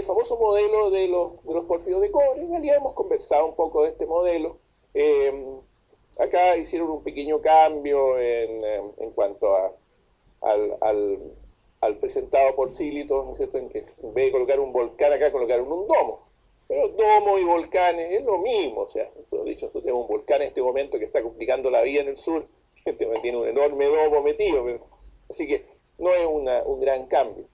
el famoso modelo de los pórfidos de cobre. En realidad hemos conversado un poco de este modelo. Acá hicieron un pequeño cambio en cuanto al presentado por Silitos, ¿no es cierto? En que en vez de colocar un volcán acá, colocaron un domo. Pero domo y volcanes es lo mismo. O sea, de hecho, nosotros tenemos un volcán en este momento que está complicando la vida en el sur. Tiene un enorme domo metido. Así que no es un gran cambio.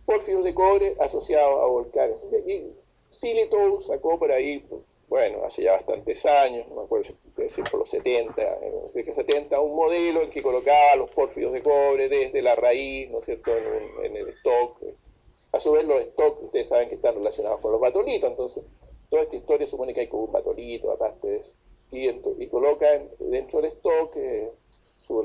Pórfidos de cobre asociados a volcanes. Y Silitos sacó por ahí, bueno, hace ya bastantes años, no me acuerdo si puede ser por los 70, un modelo en que colocaba los pórfidos de cobre desde la raíz, ¿no es cierto?, en el stock. A su vez, los stocks, ustedes saben que están relacionados con los batolitos, entonces toda esta historia supone que hay como un batolito aparte de eso. Y colocan dentro del stock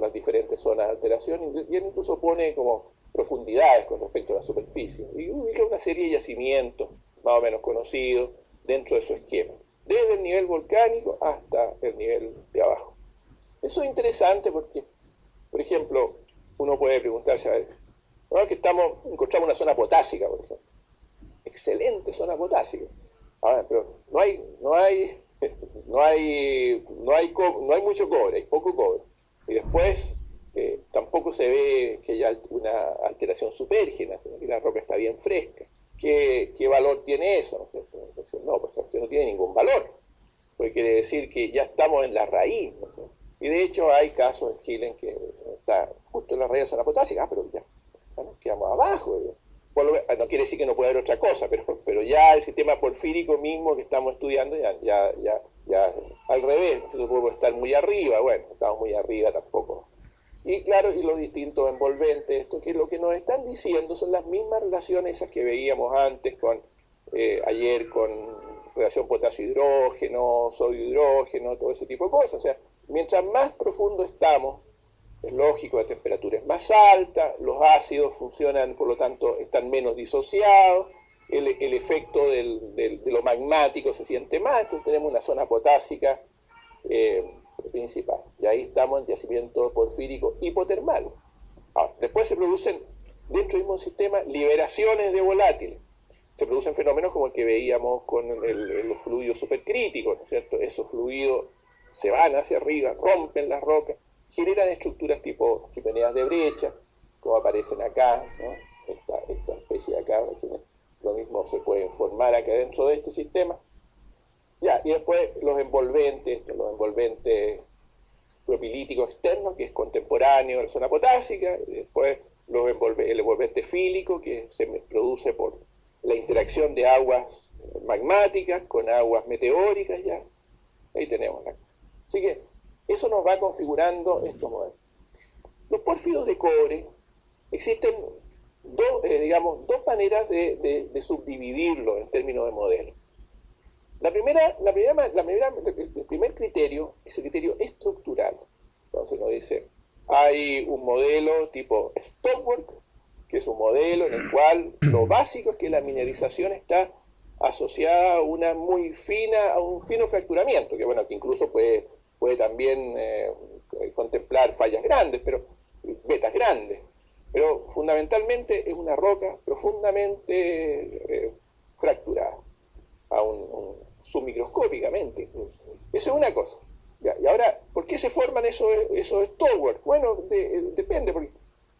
las diferentes zonas de alteración, y él incluso pone como profundidades con respecto a la superficie, y ubica una serie de yacimientos más o menos conocidos dentro de su esquema, desde el nivel volcánico hasta el nivel de abajo. Eso es interesante porque, por ejemplo, uno puede preguntarse, a ver, ¿no? Que encontramos una zona potásica, por ejemplo. Excelente zona potásica. Ahora, pero no hay mucho cobre, hay poco cobre. Y después tampoco se ve que haya una alteración supérgena, sino que la roca está bien fresca. ¿Qué valor tiene eso? ¿No es cierto? Entonces, no, pues no tiene ningún valor, porque quiere decir que ya estamos en la raíz, ¿no? Y de hecho hay casos en Chile en que está justo en la raíz de la zona potásica, pero ya nos quedamos abajo. No quiere decir que no pueda haber otra cosa, pero ya el sistema porfírico mismo que estamos estudiando ya al revés. Nosotros podemos estar muy arriba, bueno, estamos muy arriba tampoco. Y claro, y los distintos envolventes, esto que lo que nos están diciendo son las mismas relaciones esas que veíamos antes ayer con relación potasio-hidrógeno, sodio-hidrógeno, todo ese tipo de cosas. O sea, mientras más profundo estamos, es lógico, la temperatura es más alta, los ácidos funcionan, por lo tanto, están menos disociados, el efecto de lo magmático se siente más, entonces tenemos una zona potásica principal. Y ahí estamos en yacimiento porfírico hipotermal. Ahora, después se producen, dentro del mismo sistema, liberaciones de volátiles. Se producen fenómenos como el que veíamos con los fluidos supercríticos, ¿no es cierto? Esos fluidos se van hacia arriba, rompen las rocas, generan estructuras tipo chimeneas de brecha, como aparecen acá, ¿no? Esta especie de acá, lo mismo se puede formar acá dentro de este sistema. Ya, y después los envolventes propilíticos externos, que es contemporáneo de la zona potásica, y después el envolvente fílico, que se produce por la interacción de aguas magmáticas con aguas meteóricas, ya. Ahí tenemos la. Así que eso nos va configurando estos modelos. Los pórfidos de cobre, existen dos maneras de subdividirlo en términos de modelos. El primer criterio es el criterio estructural. Entonces nos dice, hay un modelo tipo Stockwork, que es un modelo en el cual lo básico es que la mineralización está asociada a a un fino fracturamiento, que bueno, que incluso puede también contemplar fallas grandes, vetas grandes, pero fundamentalmente es una roca profundamente fracturada, submicroscópicamente incluso. Eso es una cosa. Ya, y ahora, ¿por qué se forman esos Stockwork? Bueno, depende, porque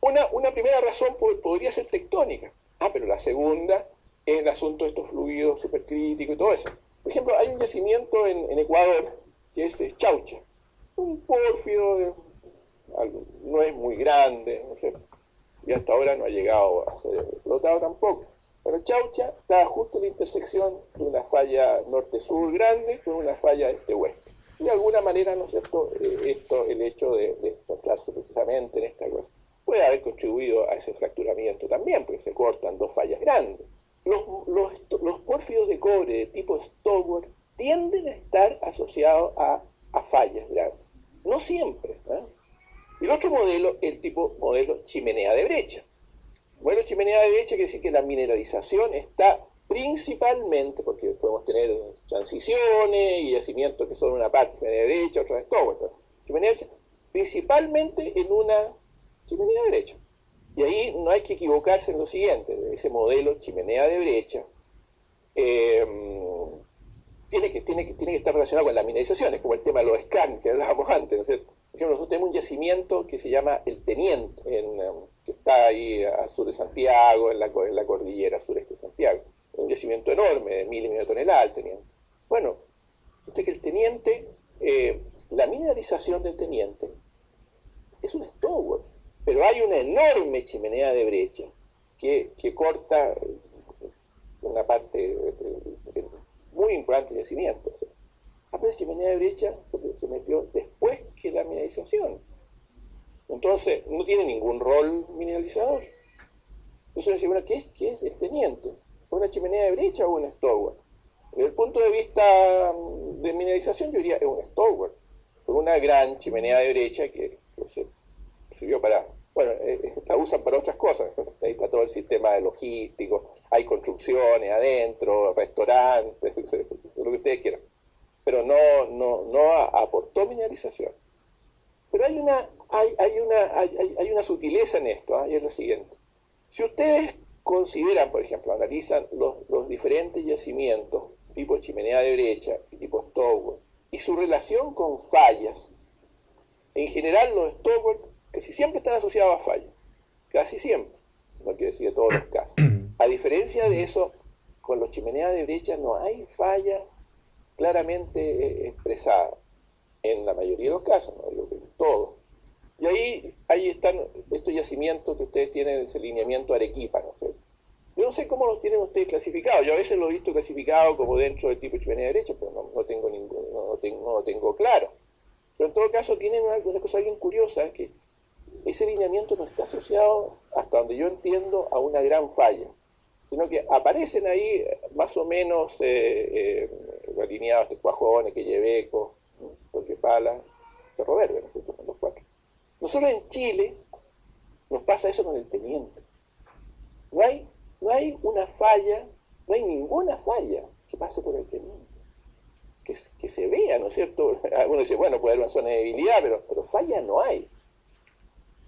una primera razón podría ser tectónica. Pero la segunda es el asunto de estos fluidos supercríticos y todo eso. Por ejemplo, hay un yacimiento en Ecuador que es Chaucha. Un pórfido, no es muy grande, no sé, y hasta ahora no ha llegado a ser explotado tampoco. Pero Chaucha está justo en la intersección de una falla norte-sur grande con una falla este-oeste. Y de alguna manera, ¿no es cierto?, el hecho de encontrarse precisamente en esta cosa puede haber contribuido a ese fracturamiento también, porque se cortan dos fallas grandes. Los pórfidos de cobre de tipo Stockwork tienden a estar asociados a fallas grandes. No siempre, ¿eh? El otro modelo es el tipo modelo chimenea de brecha. Modelo chimenea de brecha quiere decir que la mineralización está principalmente, porque podemos tener transiciones y yacimientos que son una parte chimenea de brecha, otra de Stockwork, chimenea de brecha, principalmente en una chimenea de brecha. Y ahí no hay que equivocarse en lo siguiente, ese modelo chimenea de brecha eh, tiene que estar relacionado con las mineralizaciones, como el tema de los scan que hablábamos antes, ¿no es cierto? Por ejemplo, nosotros tenemos un yacimiento que se llama El Teniente, que está ahí al sur de Santiago, en la cordillera sureste de Santiago. Es un yacimiento enorme, de 1.000 y medio de toneladas, el Teniente. Bueno, usted que el Teniente, la mineralización del Teniente es un Stowell, pero hay una enorme chimenea de brecha que corta una parte muy importante del yacimiento. O sea, pero la chimenea de brecha se metió después que la mineralización. Entonces, no tiene ningún rol mineralizador. Entonces uno dice, bueno, ¿qué es el Teniente? ¿Una chimenea de brecha o un Stowell? Desde el punto de vista de mineralización, yo diría es un Stowell, con una gran chimenea de brecha que se sirvió para, bueno, la usan para otras cosas. Ahí está todo el sistema de logístico, hay construcciones adentro, restaurantes, lo que ustedes quieran. Pero no aportó mineralización. Pero hay una sutileza en esto, y es lo siguiente. Si ustedes consideran, por ejemplo, analizan los diferentes yacimientos, tipo chimenea de brecha y tipo Stowell, y su relación con fallas, en general los Stowell casi siempre están asociados a fallas, casi siempre, no quiere decir de todos los casos. A diferencia de eso, con los chimeneas de brecha no hay falla claramente expresada, en la mayoría de los casos, no digo que en todos. Y ahí están estos yacimientos que ustedes tienen, ese lineamiento Arequipa, ¿no es cierto? Yo no sé cómo los tienen ustedes clasificados. Yo a veces lo he visto clasificado como dentro del tipo de chimenea derecha, pero no lo tengo claro. Pero en todo caso tienen una cosa bien curiosa, es que ese lineamiento no está asociado, hasta donde yo entiendo, a una gran falla, sino que aparecen ahí más o menos alineados Cuajones, Quelleveco, Torquepala, Cerro Verde, ¿no? Son los cuatro. Nosotros en Chile nos pasa eso con el Teniente. No hay una falla, no hay ninguna falla que pase por el Teniente. Que se vea, ¿no es cierto? Algunos dicen, bueno, puede haber una zona de debilidad, pero falla no hay.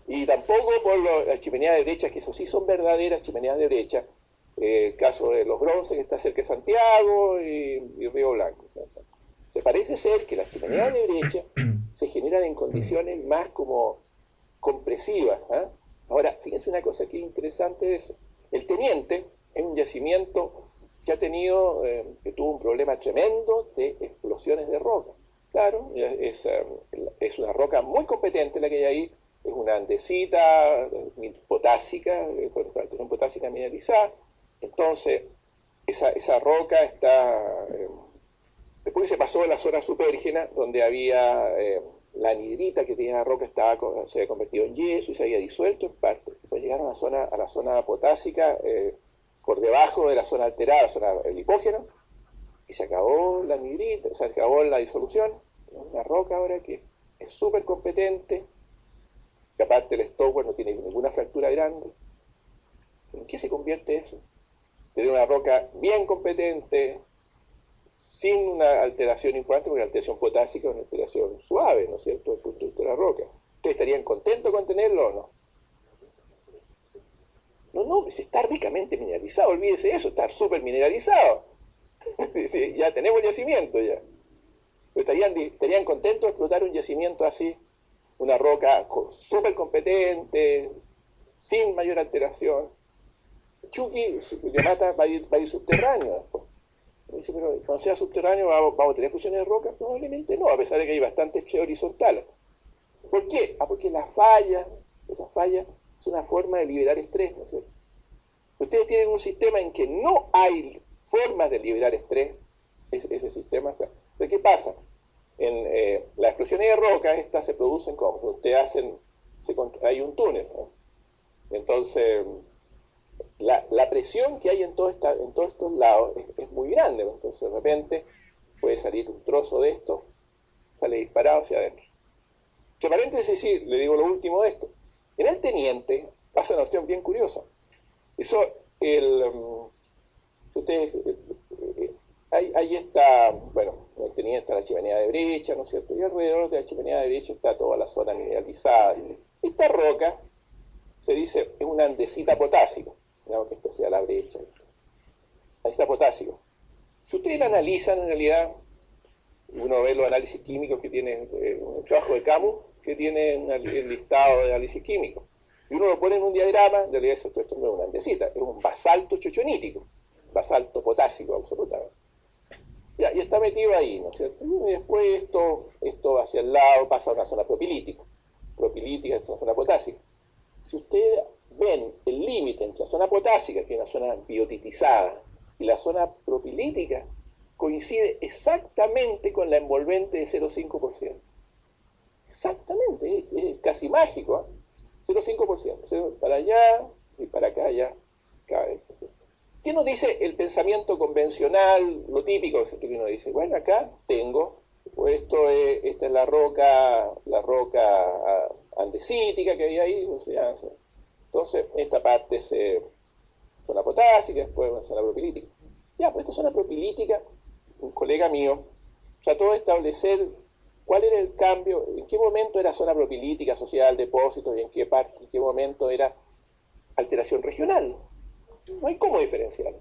Y tampoco por las chimeneas de brecha, que eso sí son verdaderas chimeneas de brecha, el caso de Los Bronces, que está cerca de Santiago, y Río Blanco. Se parece ser que las chimeneas de brecha se generan en condiciones más como compresivas. Ahora, fíjense una cosa que es interesante de eso. El Teniente es un yacimiento que tuvo un problema tremendo de explosiones de roca. Claro, es una roca muy competente la que hay ahí, es una andesita potásica, con alteración potásica mineralizada. Entonces, esa roca está... después se pasó a la zona supérgena, donde había la anhidrita que tenía la roca, se había convertido en yeso y se había disuelto en parte. Después llegaron a la zona potásica, por debajo de la zona alterada, la zona del hipógeno, y se acabó la anhidrita, se acabó la disolución. Tenemos una roca ahora que es súper competente, que aparte el Stowell no tiene ninguna fractura grande. ¿En qué se convierte eso? Tener una roca bien competente, sin una alteración importante, porque la alteración potásica es una alteración suave, ¿no es cierto?, desde el punto de vista de la roca. ¿Ustedes estarían contentos con tenerlo o no? No, si está ricamente mineralizado, olvídese eso, está súper mineralizado. Ya tenemos el yacimiento ya. Pero estarían contentos de explotar un yacimiento así, una roca súper competente, sin mayor alteración. Chucky, de mata, va a ir subterráneo después. Dice, pero cuando sea subterráneo vamos a tener fusiones de rocas, probablemente no, a pesar de que hay bastantes estrés horizontales. ¿Por qué? Porque esa falla es una forma de liberar estrés, ¿no es cierto? Ustedes tienen un sistema en que no hay formas de liberar estrés, ese sistema. Entonces, ¿qué pasa? Las explosiones de roca, estas se producen como, ustedes hay un túnel, ¿no? Entonces, la presión que hay en todos estos lados es muy grande, ¿no? Entonces de repente puede salir un trozo de esto, sale disparado hacia adentro. Entre paréntesis, sí, le digo lo último de esto. En el Teniente pasa una cuestión bien curiosa. Eso, ustedes, ahí está, bueno, en el Teniente está la chimenea de brecha, ¿no es cierto? Y alrededor de la chimenea de brecha está toda la zona mineralizada. Esta roca, se dice, es una andesita potásica. Digamos que esto sea la brecha. Ahí está potásico. Si ustedes la analizan, en realidad, uno ve los análisis químicos que tiene un trabajo de Camus, que tiene el listado de análisis químicos. Y uno lo pone en un diagrama, en realidad esto no es una andesita, es un basalto chochonítico, basalto potásico absolutamente. Ya, y está metido ahí, ¿no es cierto? Y después esto hacia el lado pasa a una zona propilítica. Propilítica es una zona potásica. Si ustedes ven el límite entre la zona potásica, que es una zona biotitizada, y la zona propilítica, coincide exactamente con la envolvente de 0,5%. Exactamente, es casi mágico, ¿eh? 0,5%, para allá y para acá ya cae. ¿Qué nos dice el pensamiento convencional, lo típico, que uno dice? Bueno, acá tengo, pues esta es la roca andesítica que había ahí, o sea, entonces esta parte es zona potásica, después zona propilítica. Ya, pues esta zona propilítica, un colega mío trató de establecer cuál era el cambio, en qué momento era zona propilítica asociada al depósito y en qué momento era alteración regional. No hay cómo diferenciarlo.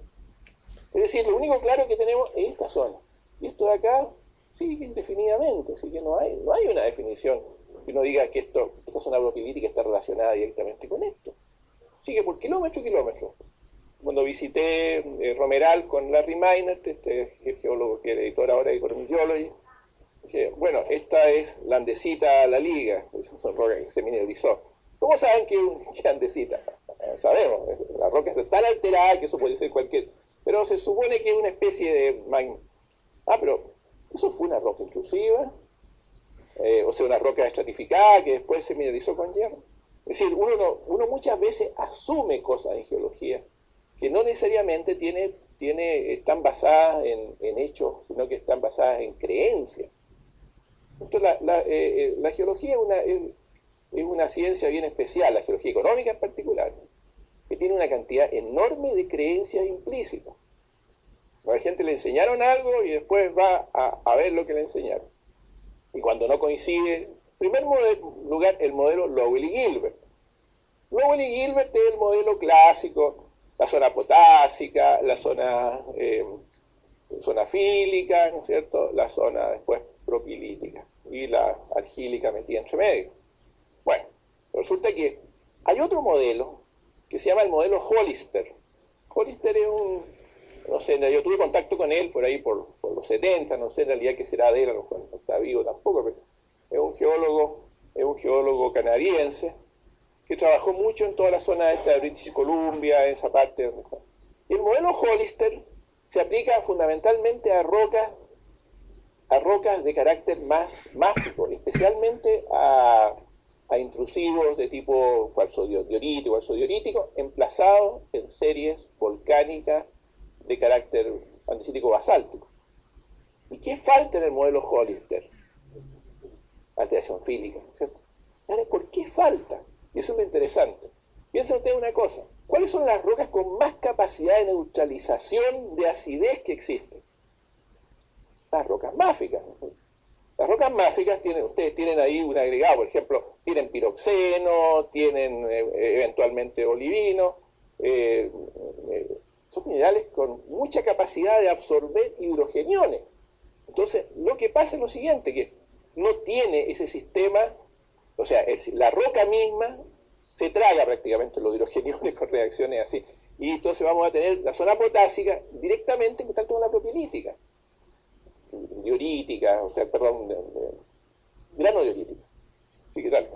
Es decir, lo único claro que tenemos es esta zona. Y esto de acá sigue indefinidamente, así que no hay una definición que uno diga que esta zona propilítica está relacionada directamente con esto. Sigue por kilómetro. Cuando visité Romeral con Larry Meinert, el geólogo que es el editor ahora de Economic Geology, dije, bueno, esta es la andesita La Liga, son rocas que se mineralizó. ¿Cómo saben que es andesita? Sabemos, la roca está tan alterada que eso puede ser cualquier... Pero se supone que es una especie de magma. Ah, pero eso fue una roca intrusiva, o sea, una roca estratificada que después se mineralizó con hierro. Es decir, uno muchas veces asume cosas en geología que no necesariamente están basadas en hechos, sino que están basadas en creencias. Entonces, la geología es una ciencia bien especial, la geología económica en particular, que tiene una cantidad enorme de creencias implícitas. A la gente le enseñaron algo y después va a ver lo que le enseñaron. Y cuando no coincide, en primer lugar, el modelo Lowell y Gilbert. Lowell y Gilbert es el modelo clásico, la zona potásica, la zona fílica, ¿no es cierto? La zona después propilítica y la argílica metida entre medio. Bueno, resulta que hay otro modelo que se llama el modelo Hollister. Hollister es no sé, yo tuve contacto con él por ahí por los 70, no sé en realidad qué será de él, no está vivo tampoco, pero es un geólogo canadiense que trabajó mucho en toda la zona esta de British Columbia, en esa parte. Y el modelo Hollister se aplica fundamentalmente a rocas de carácter más máfico, especialmente a intrusivos de tipo cuarzo diorítico, emplazados en series volcánicas de carácter andesítico basáltico. ¿Y qué falta en el modelo Hollister? Alteración fílica, ¿cierto? Ahora, ¿por qué falta? Y eso es lo interesante. Piensen ustedes una cosa, ¿cuáles son las rocas con más capacidad de neutralización de acidez que existen? Las rocas máficas. Las rocas máficas ustedes tienen ahí un agregado, por ejemplo, tienen piroxeno, tienen eventualmente olivino, son minerales con mucha capacidad de absorber hidrogeniones. Entonces, lo que pasa es lo siguiente, que no tiene ese sistema, o sea, la roca misma se traga prácticamente los hidrogeniones con reacciones así. Y entonces vamos a tener la zona potásica directamente en contacto con la propilítica. Diorítica, o sea, perdón, granodiorítica. ¿Sí, qué tal?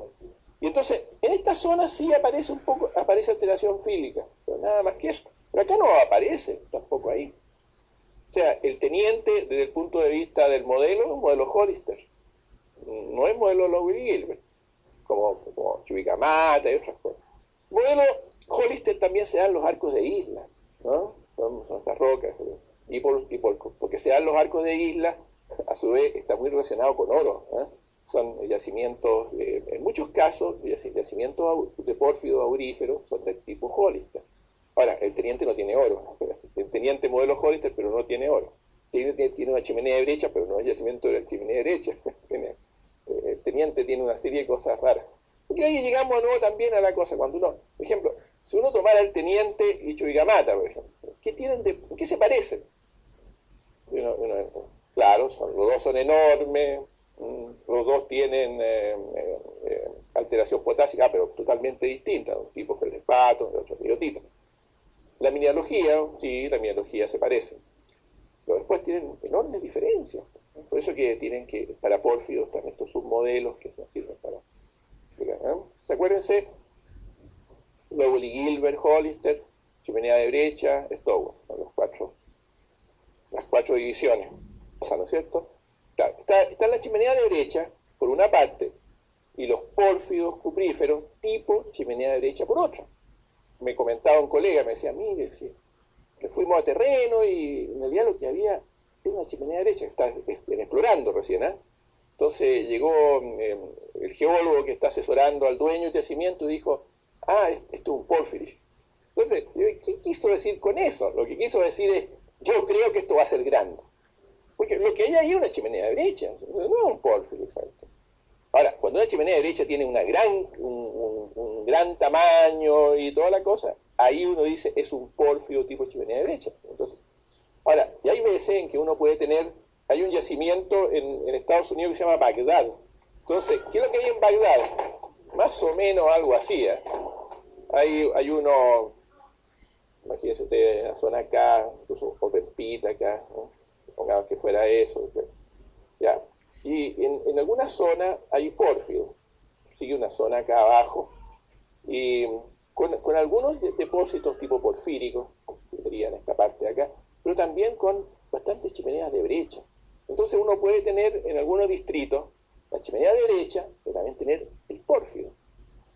Y entonces, en esta zona sí aparece alteración fílica, pero nada más que eso. Pero acá no aparece tampoco ahí. O sea, el teniente, desde el punto de vista del modelo, es un modelo Hollister. No es modelo Lowell y Gilbert, como Chuquicamata y otras cosas. Modelo Hollister también se dan los arcos de isla, ¿no? Son estas rocas. Porque se dan los arcos de isla, a su vez está muy relacionado con oro. Son yacimientos, en muchos casos, yacimientos de pórfido auríferos son del tipo Hollister. Ahora, el teniente no tiene oro. El teniente modelo Hollister, pero no tiene oro. Tiene una chimenea derecha, pero no es yacimiento de la chimenea derecha. El teniente tiene una serie de cosas raras. Porque ahí llegamos de nuevo también a la cosa. Cuando uno, por ejemplo, si uno tomara el teniente y Chuquicamata, por ejemplo, ¿qué se parecen? Claro, los dos son enormes, los dos tienen alteración potásica, pero totalmente distinta, un tipo feldespato, el otro biotita. La mineralogía, sí, la mineralogía se parece, pero después tienen enormes diferencias. Por eso que tienen que, para pórfidos, están estos submodelos que nos sirven para explicar. ¿Se acuérdense? Lowell y Gilbert, Hollister, chimenea de brecha, Stowell, son las cuatro divisiones, ¿no es cierto? Claro, está la chimenea de brecha, por una parte, y los pórfidos cupríferos tipo chimenea de brecha por otra. Me comentaba un colega, me decía, mire, sí, que fuimos a terreno y en realidad lo que había era una chimenea de brecha, que está explorando recién, ¿eh? Entonces llegó el geólogo que está asesorando al dueño del yacimiento y dijo, esto es un pórfido. Entonces, ¿qué quiso decir con eso? Lo que quiso decir es, yo creo que esto va a ser grande. Porque lo que hay ahí es una chimenea de brecha, no es un pórfido, exacto. Ahora, cuando una chimenea de brecha tiene un gran tamaño y toda la cosa, ahí uno dice, es un pórfido tipo chimenea de brecha. Entonces, ahora, y hay veces en que uno puede tener, hay un yacimiento en Estados Unidos que se llama Bagdad. Entonces, ¿qué es lo que hay en Bagdad? Más o menos algo así, ¿eh? Hay uno, imagínense ustedes, en la zona acá, incluso Openpita acá, ¿no? Pongamos que fuera eso, ya. Y en alguna zona hay pórfido, sigue una zona acá abajo, y con algunos depósitos tipo porfíricos, que serían esta parte de acá, pero también con bastantes chimeneas de brecha. Entonces uno puede tener en algunos distritos la chimenea de brecha, pero también tener el pórfido.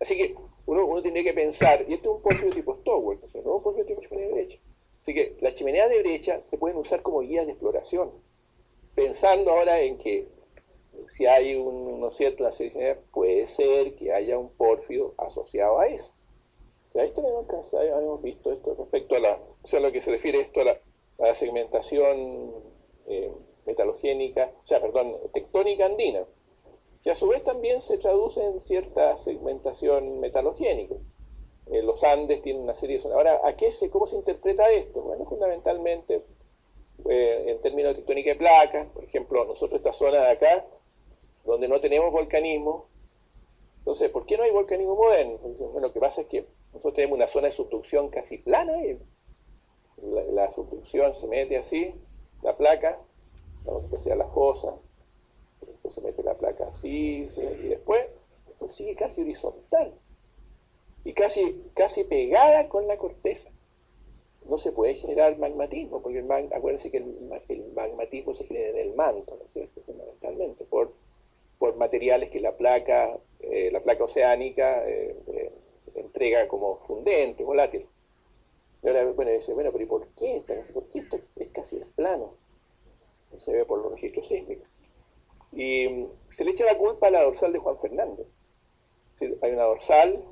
Así que uno tiene que pensar, y este es un pórfido tipo Stowell, ¿no? No un pórfido tipo chimenea de brecha. Así que las chimeneas de brecha se pueden usar como guías de exploración, pensando ahora en que si hay una cierta serie, puede ser que haya un pórfido asociado a eso. Y ahí hemos visto esto respecto a lo que se refiere esto a la segmentación metalogénica, tectónica andina, que a su vez también se traduce en cierta segmentación metalogénica. Los Andes tienen una serie de zonas. Ahora, ¿cómo se interpreta esto? Bueno, fundamentalmente en términos de tectónica de placas, por ejemplo, nosotros esta zona de acá, donde no tenemos volcanismo, entonces, ¿por qué no hay volcanismo moderno? Bueno, lo que pasa es que nosotros tenemos una zona de subducción casi plana y la subducción se mete así, la placa, que sea la fosa, entonces se mete la placa así, y después sigue casi horizontal y casi pegada con la corteza. No se puede generar magmatismo, porque acuérdense que el magmatismo se genera en el manto, ¿no es cierto? Fundamentalmente, por materiales que la placa oceánica entrega como fundente, volátil. Y ahora, bueno, dice, bueno, pero ¿y por qué ¿Por qué esto es casi plano? Se ve por los registros sísmicos. Y se le echa la culpa a la dorsal de Juan Fernández. Es decir, hay una dorsal,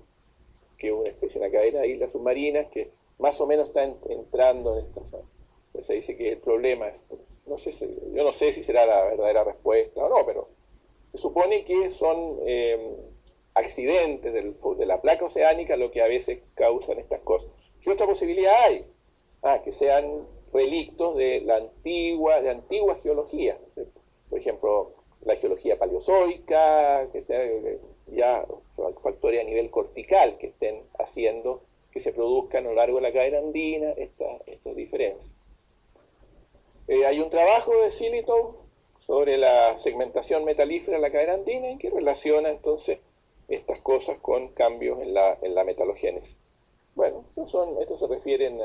que es una especie de una cadena de islas submarinas, que más o menos está entrando en esta zona. Entonces se dice que el problema es, yo no sé si será la verdadera respuesta o no, pero se supone que son accidentes de la placa oceánica lo que a veces causan estas cosas. ¿Qué otra posibilidad hay? Que sean relictos de antigua geología. ¿Cierto? Por ejemplo, la geología paleozoica, que sea ya factores a nivel cortical que estén haciendo que se produzcan a lo largo de la cadena andina estas diferencias. Hay un trabajo de Sillitoe sobre la segmentación metalífera en la cadena andina en que relaciona entonces estas cosas con cambios en la metalogénesis. Bueno, estos se refieren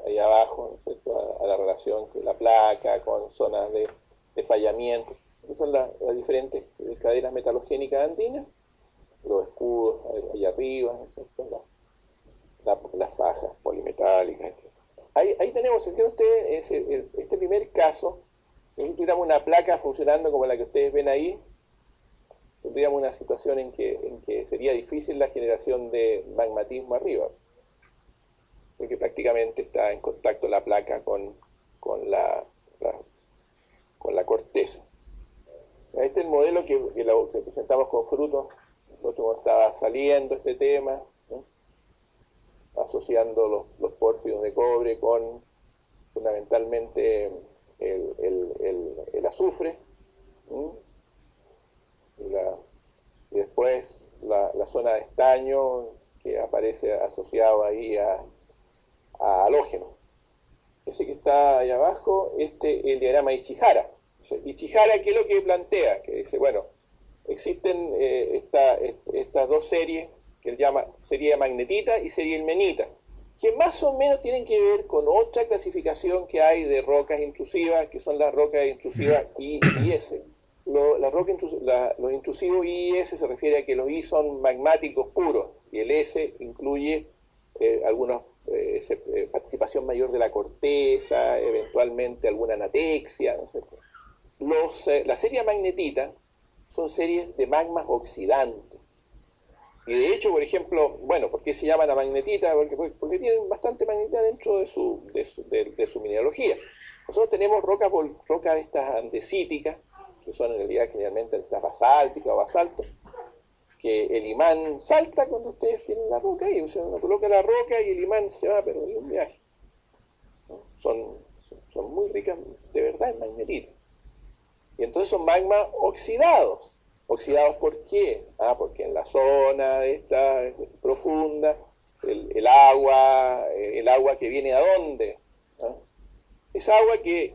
ahí abajo, ¿no? A la relación con la placa, con zonas de fallamiento. Estas son las diferentes cadenas metalogénicas andinas, los escudos ahí arriba, ¿no? Las fajas polimetálicas, etc. Ahí tenemos, ¿se entiende usted? Este primer caso, si tuviéramos una placa funcionando como la que ustedes ven ahí, tendríamos una situación en que sería difícil la generación de magmatismo arriba, porque prácticamente está en contacto la placa con la corteza. Este es el modelo que presentamos con frutos, nosotros estaba saliendo este tema, ¿no? Asociando los pórfidos de cobre con fundamentalmente el azufre, y después la zona de estaño que aparece asociado ahí a halógenos. Ese que está ahí abajo, el diagrama Ichihara. Ichihara, ¿qué es lo que plantea? Que dice, bueno, existen estas dos series, que él llama serie de magnetita y serie ilmenita, que más o menos tienen que ver con otra clasificación que hay de rocas intrusivas, que son las rocas intrusivas I y S. Los intrusivos I y S se refiere a que los I son magmáticos puros, y el S incluye algunos participación mayor de la corteza, eventualmente alguna anatexia, ¿no es cierto? La serie magnetita son series de magmas oxidantes. Y de hecho, por ejemplo, bueno, ¿por qué se llaman a magnetita? Porque tienen bastante magnetita dentro de su mineralogía. Nosotros tenemos rocas estas andesíticas, que son en realidad generalmente estas basálticas o basaltos, que el imán salta cuando ustedes tienen la roca y uno coloca la roca y el imán se va, pero en un viaje, ¿no? Son muy ricas de verdad en magnetita. Y entonces son magmas oxidados. ¿Oxidados por qué? Porque en la zona esta profunda, el agua que viene ¿a dónde? Esa agua que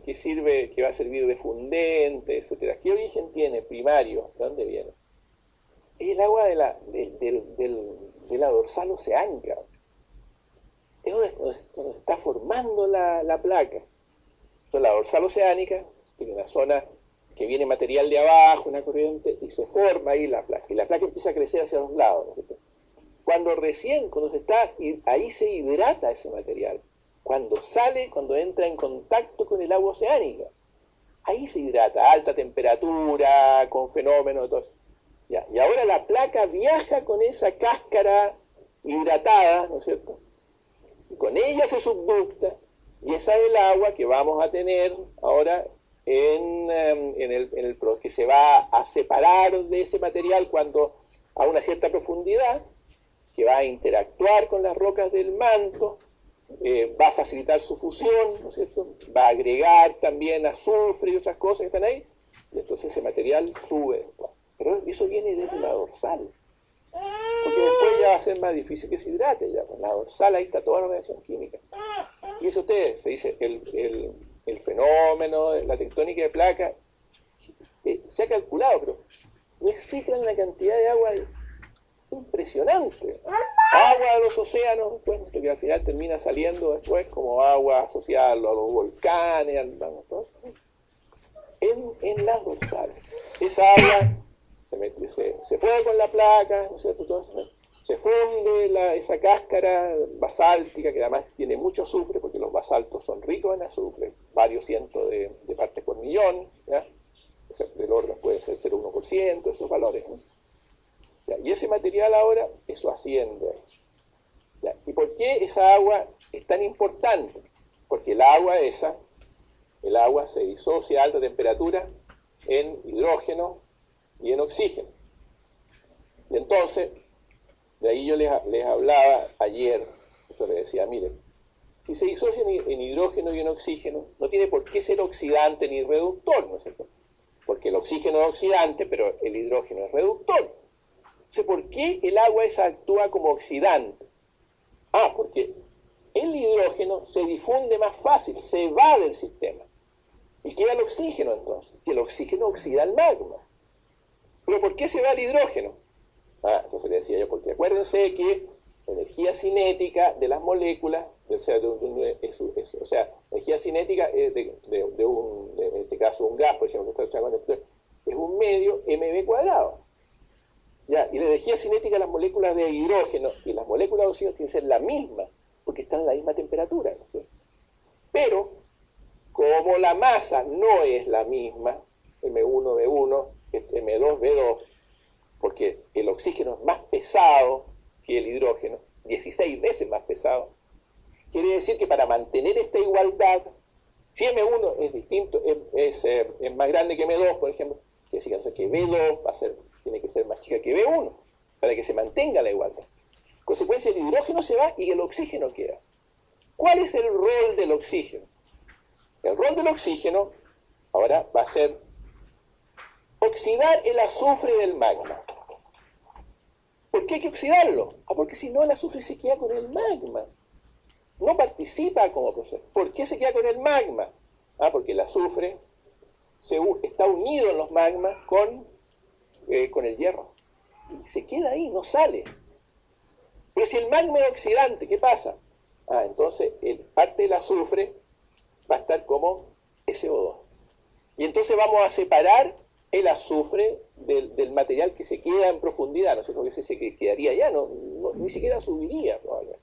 va a servir de fundente, etcétera. ¿Qué origen tiene? Primario. ¿De dónde viene? Es el agua de la dorsal oceánica. Es donde se está formando la placa. Entonces la dorsal oceánica tiene una zona que viene material de abajo, una corriente, y se forma ahí la placa. Y la placa empieza a crecer hacia los lados, ¿no? Cuando se está, ahí se hidrata ese material. Cuando entra en contacto con el agua oceánica, ahí se hidrata, a alta temperatura, con fenómenos, todo eso. Ya, y ahora la placa viaja con esa cáscara hidratada, ¿no es cierto? Y con ella se subducta, y esa es el agua que vamos a tener ahora que se va a separar de ese material cuando a una cierta profundidad, que va a interactuar con las rocas del manto, va a facilitar su fusión, ¿no es cierto? Va a agregar también azufre y otras cosas que están ahí, y entonces ese material sube. Pero eso viene desde la dorsal, porque después ya va a ser más difícil que se hidrate. Ya, pues la dorsal, ahí está toda la reacción química. Y eso se dice, el fenómeno, la tectónica de placa, se ha calculado, pero reciclan una cantidad de agua impresionante. Agua de los océanos, pues, que al final termina saliendo después como agua asociada a los volcanes, en las dorsales. Esa agua se fue con la placa, ¿no es cierto? Entonces, se funde esa cáscara basáltica, que además tiene mucho azufre, porque los basaltos son ricos en azufre, varios cientos de partes por millón, ¿ya? O sea, del orden puede ser 0,1%, esos valores, ¿no? ¿Ya? Y ese material ahora, eso asciende. ¿Ya? ¿Y por qué esa agua es tan importante? Porque el agua se disocia a alta temperatura en hidrógeno y en oxígeno. Y entonces, de ahí yo les hablaba ayer, yo les decía, miren, si se disocia en hidrógeno y en oxígeno, no tiene por qué ser oxidante ni reductor, ¿no es cierto? Porque el oxígeno es oxidante, pero el hidrógeno es reductor. Entonces, ¿por qué el agua esa actúa como oxidante? Porque el hidrógeno se difunde más fácil, se va del sistema. Y queda el oxígeno entonces, y el oxígeno oxida el magma. ¿Pero por qué se va el hidrógeno? Entonces le decía yo, porque acuérdense que la energía cinética de las moléculas, energía cinética en este caso un gas, por ejemplo, es un medio mv cuadrado. ¿Ya? Y la energía cinética de las moléculas de hidrógeno y las moléculas de oxígeno tienen que ser la misma, porque están a la misma temperatura, ¿no? Pero, como la masa no es la misma, M1, B1, M2, B2, porque el oxígeno es más pesado que el hidrógeno, 16 veces más pesado, quiere decir que para mantener esta igualdad, si M1 es distinto, es más grande que M2, por ejemplo, quiere decir que B2 tiene que ser más chica que B1, para que se mantenga la igualdad. En consecuencia, el hidrógeno se va y el oxígeno queda. ¿Cuál es el rol del oxígeno? El rol del oxígeno ahora va a ser oxidar el azufre del magma. ¿Por qué hay que oxidarlo? Porque si no el azufre se queda con el magma. No participa como proceso. ¿Por qué se queda con el magma? Porque el azufre está unido en los magmas con el hierro. Y se queda ahí, no sale. Pero si el magma es oxidante, ¿qué pasa? Entonces parte del azufre va a estar como SO2. Y entonces vamos a separar el azufre del material que se queda en profundidad, ¿no es cierto? Que se quedaría allá, ni siquiera subiría probablemente.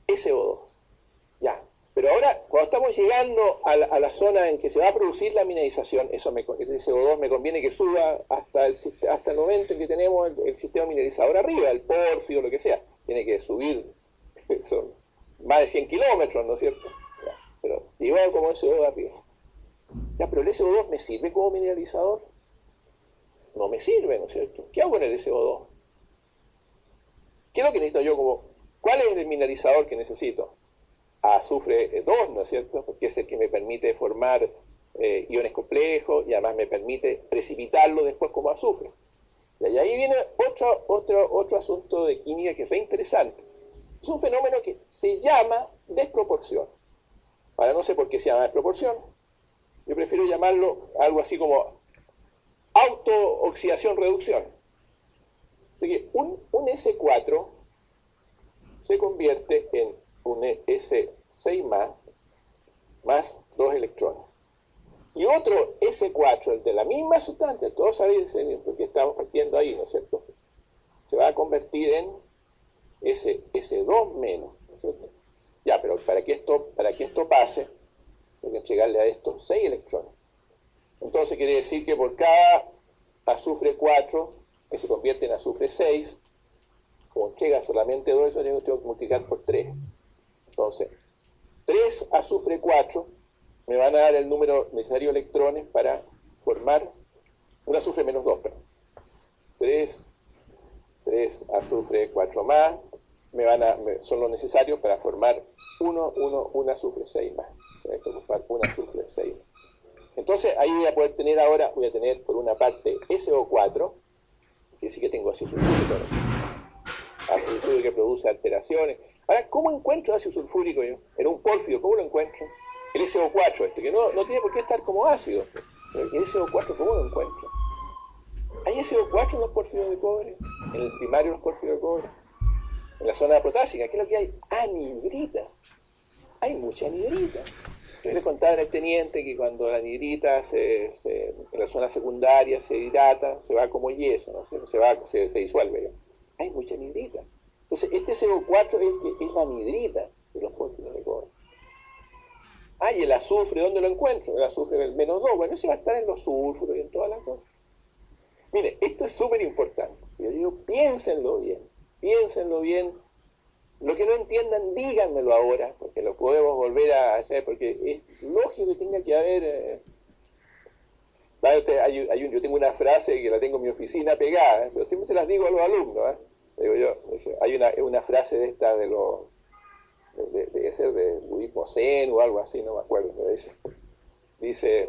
SO2. Ya. Pero ahora, cuando estamos llegando a la zona en que se va a producir la mineralización, ese CO2 me conviene que suba hasta el momento en que tenemos el sistema mineralizador arriba, el porfio, lo que sea. Tiene que subir son más de 100 kilómetros, ¿no es cierto? Ya. Pero si lleva como SO2 arriba. Ya, pero el SO2 ¿me sirve como mineralizador? No me sirve, ¿no es cierto? ¿Qué hago con el SO2? ¿Qué es lo que necesito yo? ¿Cuál es el mineralizador que necesito? Azufre 2, ¿no es cierto? Porque es el que me permite formar iones complejos y además me permite precipitarlo después como azufre. Y ahí viene otro asunto de química que es re interesante. Es un fenómeno que se llama desproporción. Ahora no sé por qué se llama desproporción. Yo prefiero llamarlo algo así como autooxidación-reducción. Un S4 se convierte en un S6 más 2 electrones. Y otro S4, el de la misma sustancia, todos sabéis porque estamos partiendo ahí, ¿no es cierto? Se va a convertir en S2 menos, ¿no es cierto? Ya, pero para que esto pase, hay que entregarle a esto 6 electrones. Entonces quiere decir que por cada azufre 4, que se convierte en azufre 6, como llega solamente 2, eso tengo que multiplicar por 3. Entonces, 3 azufre 4 me van a dar el número necesario de electrones para formar un azufre menos 2, perdón. 3 azufre 4 más son los necesarios para formar un azufre 6 más. Esto formar un azufre 6 más. Entonces, ahí voy a poder tener ahora, por una parte SO4, que sí que tengo ácido sulfúrico, ¿no? Ácido sulfúrico que produce alteraciones. Ahora, ¿cómo encuentro ácido sulfúrico yo? En un pórfido, ¿cómo lo encuentro? El SO4 que no tiene por qué estar como ácido. Pero el SO4, ¿cómo lo encuentro? ¿Hay SO4 en los pórfidos de cobre? ¿En el primario de los pórfidos de cobre? En la zona potásica, ¿qué es lo que hay? Anhidrita. Hay mucha anhidrita. Yo le contaba al teniente que cuando la anhidrita en la zona secundaria se hidrata, se va como yeso, ¿no? se disuelve. ¿no? Hay mucha anhidrita. Entonces, este CO4 es la anhidrita de los pórfidos de cobre. Y el azufre, ¿dónde lo encuentro? El azufre del menos 2. Bueno, ese va a estar en los sulfuros y en todas las cosas. Mire, esto es súper importante. Yo digo, piénsenlo bien. Piénsenlo bien. Lo que no entiendan, díganmelo ahora, porque lo podemos volver a hacer, porque es lógico que tenga que haber... yo tengo una frase que la tengo en mi oficina pegada, pero siempre se las digo a los alumnos. Digo yo, hay una frase de esta debe ser del budismo zen o algo así, no me acuerdo, pero dice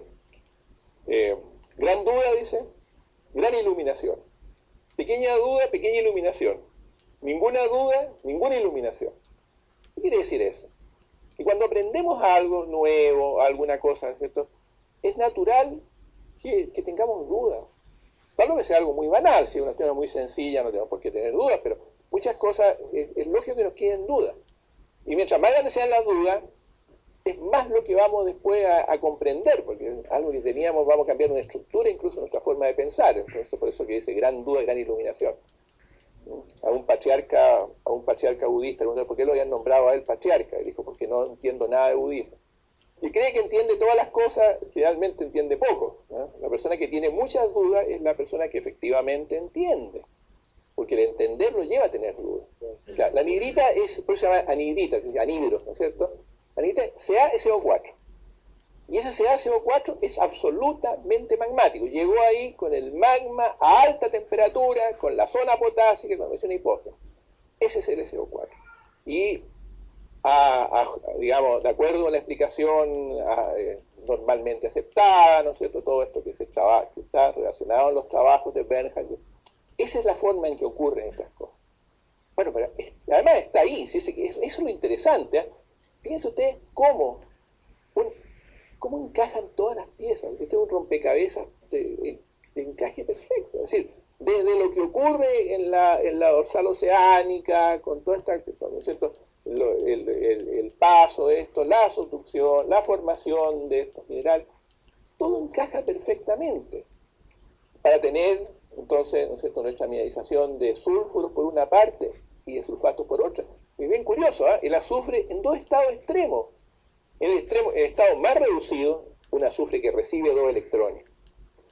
gran duda, dice, gran iluminación. Pequeña duda, pequeña iluminación. Ninguna duda, ninguna iluminación. ¿Qué quiere decir eso? Que cuando aprendemos algo nuevo, alguna cosa, ¿cierto? Es natural que tengamos dudas. Salvo que sea algo muy banal, si es una cuestión muy sencilla, no tenemos por qué tener dudas, pero muchas cosas es lógico que nos queden dudas. Y mientras más grandes sean las dudas, es más lo que vamos después a comprender, porque algo que teníamos vamos a cambiar una estructura, incluso nuestra forma de pensar. Entonces, por eso que dice gran duda, gran iluminación. A un patriarca budista, ¿por qué lo habían nombrado a él patriarca? Él dijo, porque no entiendo nada de budismo. Y cree que entiende todas las cosas, realmente entiende poco. ¿no? La persona que tiene muchas dudas es la persona que efectivamente entiende, porque el entender lo lleva a tener dudas. La anhidrita por eso se llama anhidrita, anhidro, ¿no es cierto? Anhidrita CaSO4. Y ese CaSO4 es absolutamente magmático. Llegó ahí con el magma a alta temperatura, con la zona potásica, con la emisión hipógena. Ese es el SO4. Y digamos, de acuerdo con la explicación normalmente aceptada, ¿no es cierto? Todo esto que está relacionado en los trabajos de Bernhard. Esa es la forma en que ocurren estas cosas. Bueno, pero además está ahí, eso es lo interesante. Fíjense ustedes cómo encajan todas las piezas. Este es un rompecabezas de encaje perfecto. Es decir, desde lo que ocurre en la dorsal oceánica, con toda esta, ¿no es cierto? El paso de esto, la subducción, la formación de estos minerales, todo encaja perfectamente para tener, entonces, ¿no es cierto?, nuestra mineralización de sulfuros por una parte y de sulfatos por otra. Es bien curioso, el azufre en dos estados extremos. En el estado más reducido, un azufre que recibe 2 electrones.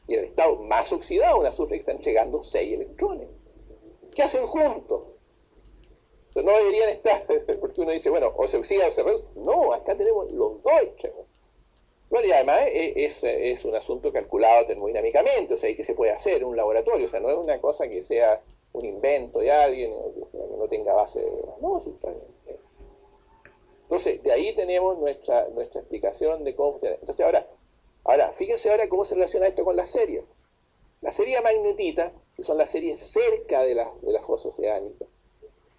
Y en el estado más oxidado, un azufre que está entregando 6 electrones. ¿Qué hacen juntos? Entonces, no deberían estar, porque uno dice, bueno, o se oxida o se reduce. No, acá tenemos los dos extremos. Bueno, y además es un asunto calculado termodinámicamente, o sea, ¿y qué se puede hacer en un laboratorio? O sea, no es una cosa que sea un invento de alguien, o sea, que no tenga base de... No, sí está bien. Entonces, de ahí tenemos nuestra explicación de cómo funciona. Entonces, ahora, fíjense ahora cómo se relaciona esto con las series. La serie magnetita, que son las series cerca de la fosa oceánica,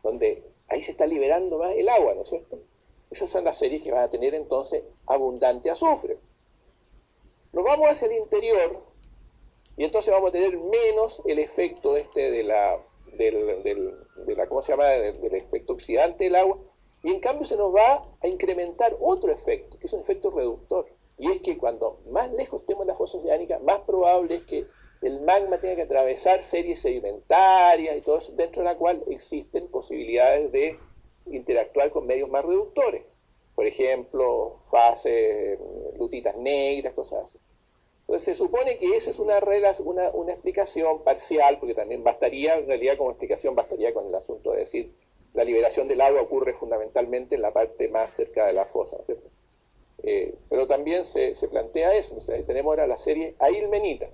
donde ahí se está liberando más el agua, ¿no es cierto? Esas son las series que van a tener entonces abundante azufre. Nos vamos hacia el interior y entonces vamos a tener menos el efecto de la ¿cómo se llama? Del efecto oxidante del agua. Y en cambio se nos va a incrementar otro efecto, que es un efecto reductor. Y es que cuando más lejos estemos de la fosa oceánica, más probable es que el magma tenga que atravesar series sedimentarias y todo eso, dentro de la cual existen posibilidades de interactuar con medios más reductores. Por ejemplo, fases, lutitas negras, cosas así. Entonces se supone que esa es una explicación parcial, porque también bastaría, en realidad como explicación bastaría con el asunto de decir la liberación del agua ocurre fundamentalmente en la parte más cerca de la fosa, ¿no es cierto? Pero también se plantea eso, o sea, tenemos ahora la serie ailmenita.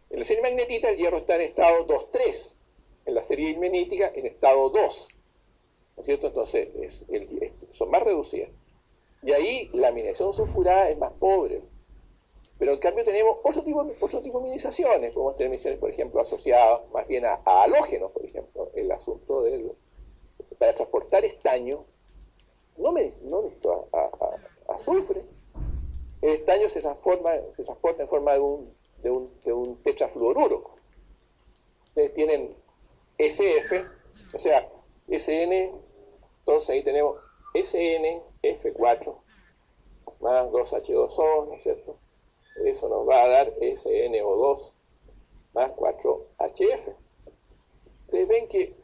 En la serie magnetita el hierro está en estado 2,3, en la serie ilmenítica en estado 2, ¿no es cierto? Entonces son más reducidas. Y ahí la mineración sulfurada es más pobre. Pero en cambio tenemos otro tipo de minerizaciones, podemos tener minerizaciones, por ejemplo, asociadas más bien a halógenos, por ejemplo, el asunto para transportar estaño, no necesito azufre. El estaño se transporta en forma de un tetrafluoruro. Ustedes tienen SF, o sea, SN, entonces ahí tenemos SNF4 más 2H2O, ¿no es cierto? Eso nos va a dar SNO2 más 4HF. Ustedes ven que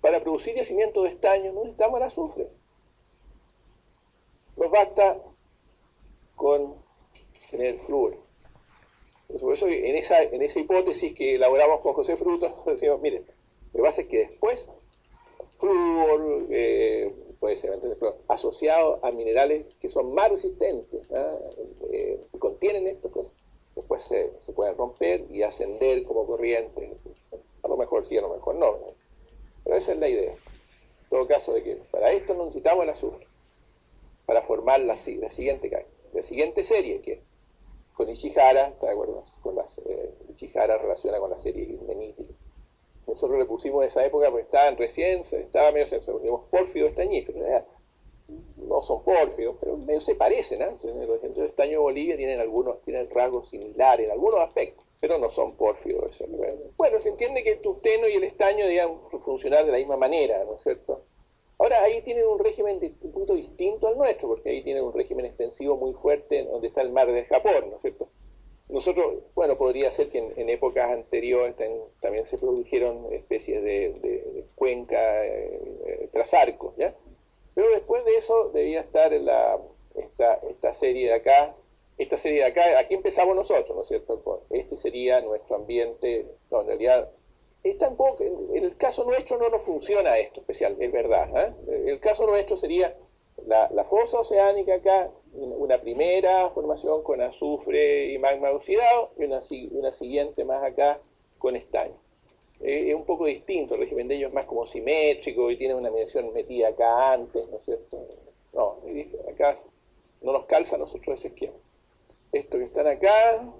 para producir yacimiento de estaño no necesitamos el azufre. Nos basta con tener flúor. Por eso en esa hipótesis que elaboramos con José Frutos, decimos, miren, lo que pasa es que después flúor puede ser asociado a minerales que son más resistentes, que contienen estas cosas, después se pueden romper y ascender como corriente. A lo mejor sí, a lo mejor no. Pero esa es la idea. En todo caso, de que para esto no necesitamos el azufre, para formar la siguiente serie, que con Ishihara, ¿está de acuerdo? Ishihara relaciona con la serie ilmenítica. Nosotros le pusimos en esa época porque estaba medio tenemos pórfido estañífero. No son pórfidos, pero medio se parecen. Por ejemplo, el estaño de Bolivia tienen rasgos similares en algunos aspectos, pero no son pórfidos. Bueno, se entiende que el tungsteno y el estaño deben funcionar de la misma manera, ¿no es cierto? Ahora, ahí tienen un régimen un poquito distinto al nuestro, porque ahí tienen un régimen extensivo muy fuerte donde está el mar de Japón, ¿no es cierto? Nosotros, bueno, podría ser que en épocas anteriores también se produjeron especies de cuenca tras arcos, ¿ya? Pero después de eso debía estar esta serie de acá. Esta serie de acá, aquí empezamos nosotros, ¿no es cierto? Este sería nuestro ambiente, no, en realidad, tampoco, en el caso nuestro no nos funciona esto especial, es verdad. El caso nuestro sería la fosa oceánica acá, una primera formación con azufre y magma oxidado, y una siguiente más acá con estaño. es un poco distinto. El régimen de ellos es más como simétrico y tiene una medición metida acá antes, ¿no es cierto? No, acá no nos calza a nosotros ese esquema. Estos que están acá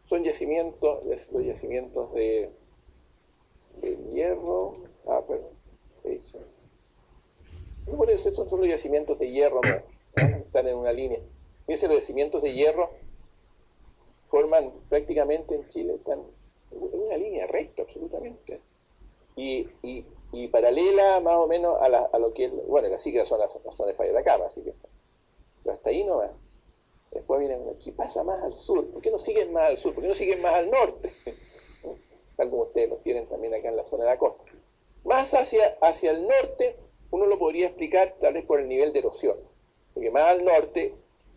son yacimientos, los yacimientos de hierro. Ah, perdón. Bueno, esos son los yacimientos de hierro nuestros, ¿no? Están en una línea. Fíjense, los yacimientos de hierro forman prácticamente en Chile, están en una línea recta absolutamente. Y paralela más o menos a lo que es, bueno, así que son las zonas de falla de Atacama, así que, pero hasta ahí no va. Después viene, si pasa más al sur, ¿por qué no siguen más al sur? ¿Por qué no siguen más al norte? Tal como ustedes lo tienen también acá en la zona de la costa. Más hacia el norte, uno lo podría explicar tal vez por el nivel de erosión. Porque más al norte,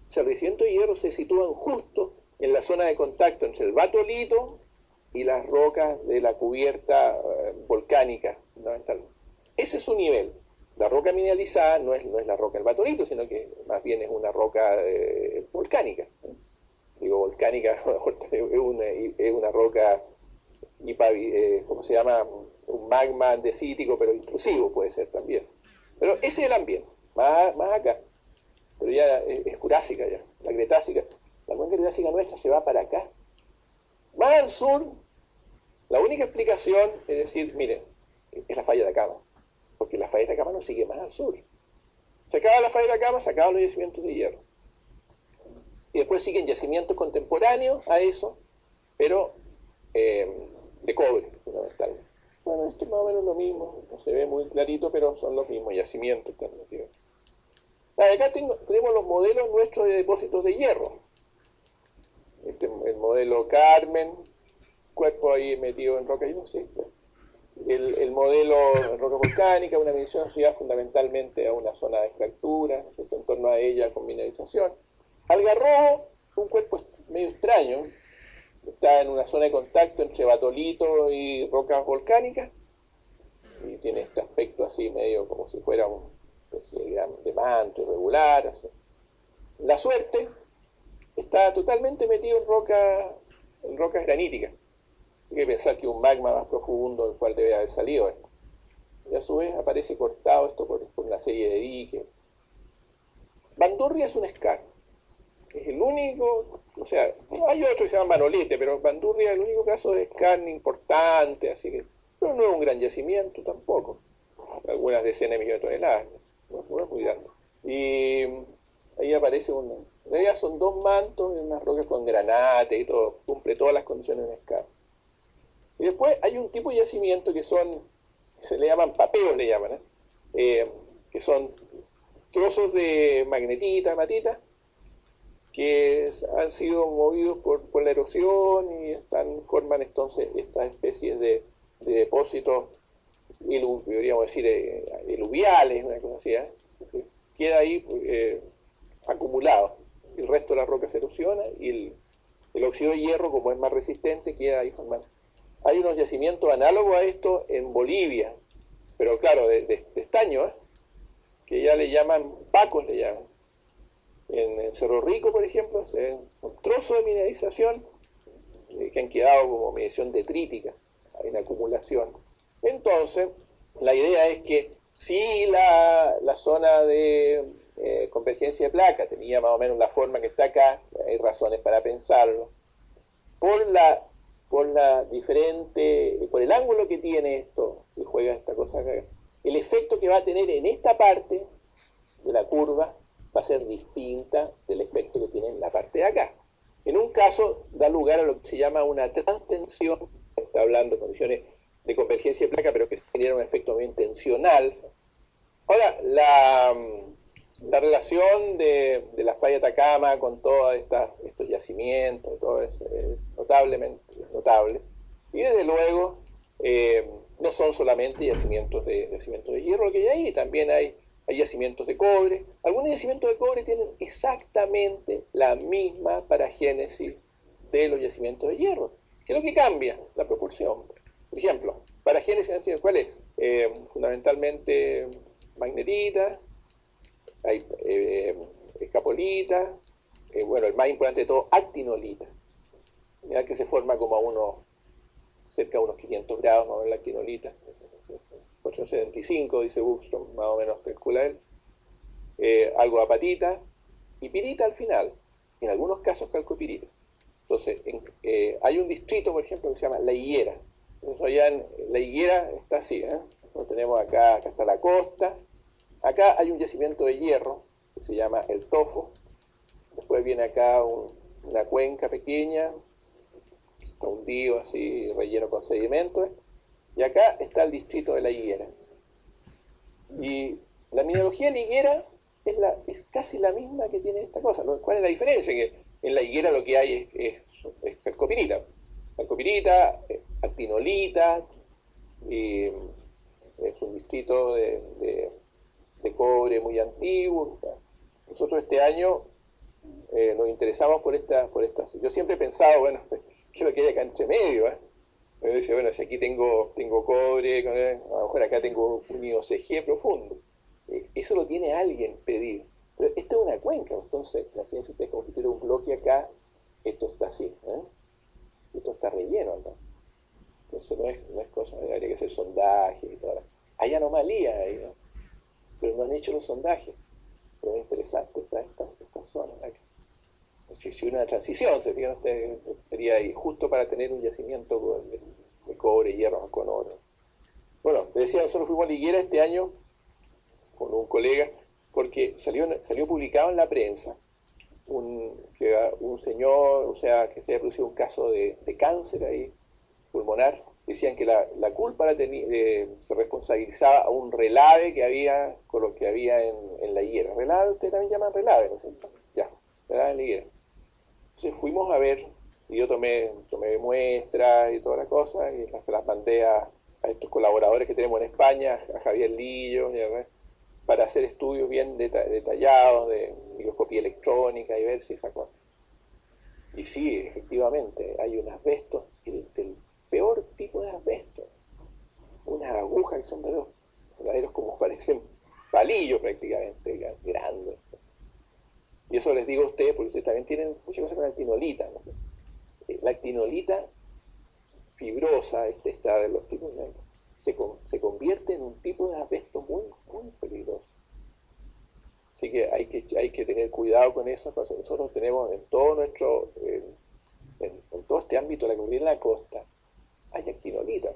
o sea, los yacimientos de hierro se sitúan justo en la zona de contacto entre el batolito y las rocas de la cubierta volcánica, fundamentalmente. Ese es su nivel. La roca mineralizada no es la roca del batolito, sino que más bien es una roca volcánica. Digo, volcánica es una roca, ¿cómo se llama? Un magma andesítico, pero intrusivo puede ser también. Pero ese es el ambiente, más acá. Pero ya es jurásica ya, la cretácica. La cuenca cretácica nuestra se va para acá. Más al sur, la única explicación es decir, miren, es la falla de Atacama. Porque la falla de Atacama no sigue más al sur. Se acaba la falla de Atacama, se acaban los yacimientos de hierro. Y después siguen yacimientos contemporáneos a eso, pero de cobre, fundamentalmente. Bueno, esto es más o menos lo mismo, no se ve muy clarito, pero son los mismos yacimientos. Acá tenemos los modelos nuestros de depósitos de hierro. El modelo Carmen, cuerpo ahí metido en roca, no sé. El modelo roca volcánica, una medición asociada fundamentalmente a una zona de fractura, ¿no? En torno a ella con mineralización. Algarrobo, un cuerpo medio extraño, está en una zona de contacto entre batolito y rocas volcánicas, y tiene este aspecto así medio como si fuera una especie de manto irregular. Así. La Suerte está totalmente metido en rocas graníticas. Hay que pensar que un magma más profundo del cual debe haber salido esto. Y a su vez aparece cortado esto por una serie de diques. Bandurria es un scar. Es el único, o sea, hay otro que se llama Manolete, pero Bandurria es el único caso de scar importante, así que, pero no es un gran yacimiento tampoco. Algunas decenas de millones de toneladas, no es muy grande. Y ahí aparece en realidad son dos mantos y unas rocas con granate y todo, cumple todas las condiciones de scar. Y después hay un tipo de yacimiento que se le llaman papeos, que son trozos de magnetita, hematita, que han sido movidos por la erosión y forman entonces estas especies de depósitos, podríamos decir, eluviales, una cosa así, queda ahí acumulado. El resto de la roca se erosiona y el óxido de hierro, como es más resistente, queda ahí formado. Hay unos yacimientos análogos a esto en Bolivia, pero claro, de estaño, que ya le llaman pacos, le llaman. En Cerro Rico, por ejemplo, son trozos de mineralización que han quedado como medición detrítica en acumulación. Entonces, la idea es que si la zona de convergencia de placa tenía más o menos la forma que está acá, hay razones para pensarlo, por el ángulo que tiene esto, que juega esta cosa acá, el efecto que va a tener en esta parte de la curva va a ser distinta del efecto que tiene en la parte de acá. En un caso da lugar a lo que se llama una transtensión, está hablando de condiciones de convergencia de placa, pero que genera un efecto bien tensional. Ahora, la relación de la falla de Atacama con todos estos yacimientos, todo es notablemente notable. Y desde luego, no son solamente yacimientos de hierro lo que hay ahí, también hay yacimientos de cobre. Algunos yacimientos de cobre tienen exactamente la misma paragénesis de los yacimientos de hierro. ¿Qué es lo que cambia? La proporción. Por ejemplo, paragénesis, ¿cuál es? Fundamentalmente magnetita, hay escapolita, bueno, el más importante de todo, actinolita, que se forma como a unos cerca de unos 500 grados más o menos la actinolita, 475 dice Buxton, más o menos calcula él, algo de apatita y pirita al final, en algunos casos calcopirita. Entonces, hay un distrito, por ejemplo, que se llama La Higuera. Entonces, allá en La Higuera está así, ¿eh? Nosotros tenemos acá está la costa, acá hay un yacimiento de hierro que se llama El Tofo, después viene acá una cuenca pequeña, está hundido así, relleno con sedimentos, y acá está el distrito de La Higuera. Y la mineralogía de La Higuera es casi la misma que tiene esta cosa. ¿No? ¿Cuál es la diferencia? Que en La Higuera lo que hay es calcopirita. Calcopirita, actinolita, y es un distrito de cobre muy antiguo. Nosotros este año nos interesamos por estas. Yo siempre he pensado, bueno, ¿qué es lo que hay acá entre medio? Me dice, bueno, si aquí tengo cobre, a lo mejor acá tengo un IOCG profundo. Eso lo tiene alguien pedido. Pero esta es una cuenca, entonces, imagínense ustedes, como si tuviera un bloque acá, esto está así, ¿eh? Esto está relleno acá. Entonces no es cosa, habría que hacer sondajes y todo. Hay anomalías ahí, ¿no? Pero no han hecho los sondajes. Pero es interesante esta zona acá. Si una transición, se fijan ustedes, sería ahí justo para tener un yacimiento de cobre, hierro con oro. Bueno, les decía, nosotros fuimos a La Higuera este año con un colega, porque salió publicado en la prensa que un señor, o sea, que se había producido un caso de cáncer ahí, pulmonar. Decían que la culpa se responsabilizaba a un relave que había con lo que había en La Higuera. Relave, ustedes también llaman relave, ¿no es cierto? Ya, relave en La Higuera. Entonces fuimos a ver, y yo tomé muestras y toda la cosa, y se las mandé a estos colaboradores que tenemos en España, a Javier Lillo, para hacer estudios bien detallados de microscopía electrónica y ver si esa cosa. Y sí, efectivamente, hay un asbesto, del peor tipo de asbesto, unas agujas que son verdaderos como parecen palillos prácticamente, grandes. Y eso les digo a ustedes porque ustedes también tienen muchas cosas con la actinolita, ¿no sé? La actinolita fibrosa, esta de los tipos, se convierte en un tipo de asbesto muy, muy peligroso. Así que hay que tener cuidado con eso. Nosotros tenemos en todo en todo este ámbito de la cordillera de la costa, hay actinolita.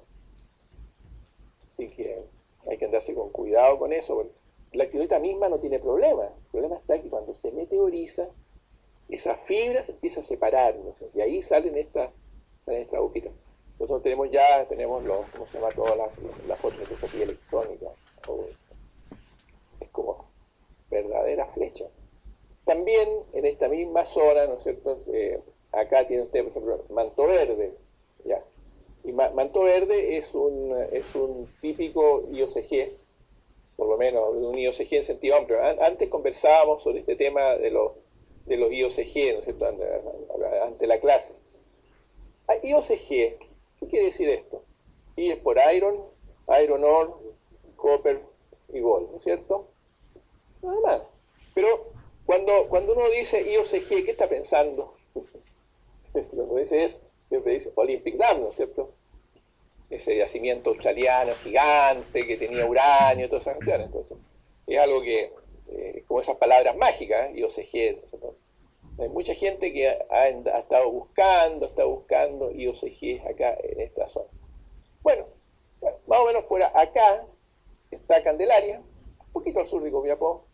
Así que hay que andarse con cuidado con eso, porque la actinolita misma no tiene problema. El problema está que cuando se meteoriza, esa fibra se empieza a separar, ¿no? Y ahí salen estas agujitas. Nosotros tenemos ¿cómo se llama? Toda la fotomicroscopía electrónica. Es como verdadera flecha. También en esta misma zona, ¿no es cierto? Acá tiene usted, por ejemplo, manto verde. ¿Ya? Y manto verde es un típico IOCG, por lo menos un IOCG en sentido amplio. Antes conversábamos sobre este tema de los IOCG, ¿no es cierto? Ante la clase. IOCG, ¿qué quiere decir esto? I es por iron ore, copper y gold, ¿no es cierto? Nada más. Pero cuando uno dice IOCG, ¿qué está pensando? Cuando dice eso, siempre dice Olympic Dam, ¿no es cierto? Ese yacimiento australiano gigante que tenía uranio y todas esas cuestiones. Entonces, es algo que, como esas palabras mágicas, IOCG, entonces, ¿no? Hay mucha gente que ha estado buscando IOCG acá en esta zona. Bueno, más o menos por acá está Candelaria, un poquito al sur de Copiapó.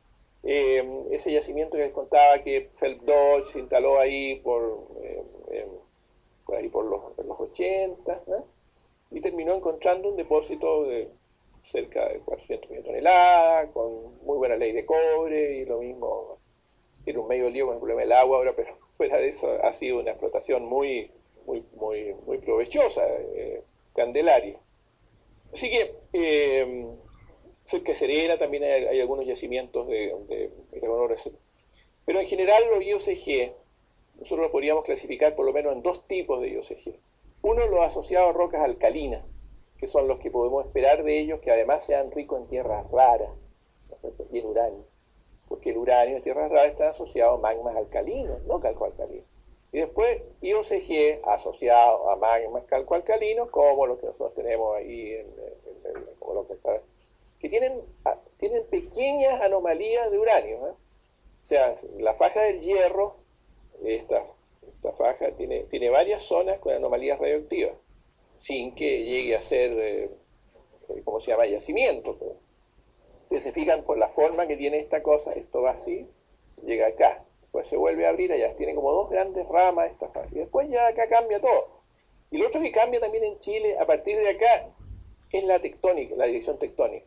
Ese yacimiento que les contaba que Phelps Dodge se instaló ahí por los 80, ¿eh? Y terminó encontrando un depósito de cerca de 400 millones de toneladas, con muy buena ley de cobre y lo mismo. Tiene un medio lío con el problema del agua ahora, pero fuera de eso ha sido una explotación muy provechosa, Candelaria. Así que cerca de Serena también hay algunos yacimientos de honores. Pero en general los IOCG, nosotros los podríamos clasificar por lo menos en dos tipos de IOCG. Uno, los asociados a rocas alcalinas, que son los que podemos esperar de ellos, que además sean ricos en tierras raras, ¿no es cierto? Y en uranio. Porque el uranio en tierras raras está asociado a magmas alcalinos, no calcoalcalinos. Y después IOCG asociado a magmas calcoalcalinos, como los que nosotros tenemos ahí, como los que tienen pequeñas anomalías de uranio. O sea, la faja del hierro, esta faja tiene varias zonas con anomalías radioactivas, sin que llegue a ser, ¿cómo se llama?, yacimiento. Ustedes se fijan por la forma que tiene esta cosa, esto va así, llega acá, después se vuelve a abrir, allá tiene como dos grandes ramas esta faja, y después ya acá cambia todo. Y lo otro que cambia también en Chile, a partir de acá, es la tectónica, la dirección tectónica.